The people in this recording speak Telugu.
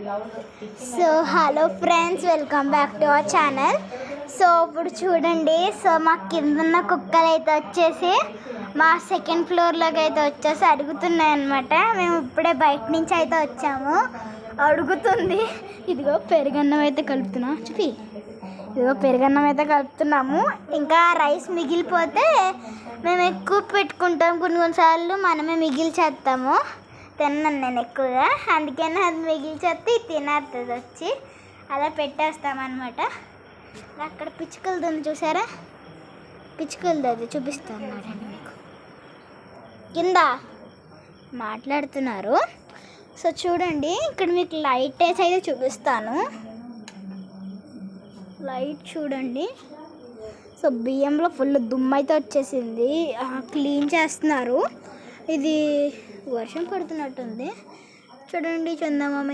So hello friends, welcome back to our channel. So ఇప్పుడు చూడండి, సో మా కింద కుక్కలు అయితే వచ్చేసి మా సెకండ్ ఫ్లోర్లోకి అయితే వచ్చేసి అడుగుతున్నాయి అన్నమాట. మేము ఇప్పుడే బయట నుంచి అయితే వచ్చాము. అడుగుతుంది. ఇదిగో పెరుగన్నం అయితే కలుపుతున్నా, చూపి. ఇదిగో పెరుగన్నం అయితే కలుపుతున్నాము. ఇంకా రైస్ మిగిలిపోతే మేము ఎక్కువ పెట్టుకుంటాం, కొన్నిసార్లు మనమే మిగిల్చేస్తాము. తిన్నాను నేను ఎక్కువగా, అందుకని అది మిగిల్చేస్తే తినేస్తుంది వచ్చి. అలా పెట్టేస్తామన్నమాట. అక్కడ పిచ్చుకలది చూసారా, పిచ్చుకలది అది చూపిస్తాను మీకు. కింద మాట్లాడుతున్నారు. సో చూడండి, ఇక్కడ మీకు లైట్ వేసి అయితే చూపిస్తాను. లైట్ చూడండి. సో బియ్యంలో ఫుల్ దుమ్ము అయితే వచ్చేసింది, క్లీన్ చేస్తున్నారు. ఇది వర్షం పడుతున్నట్టుంది. చూడండి, చందమామ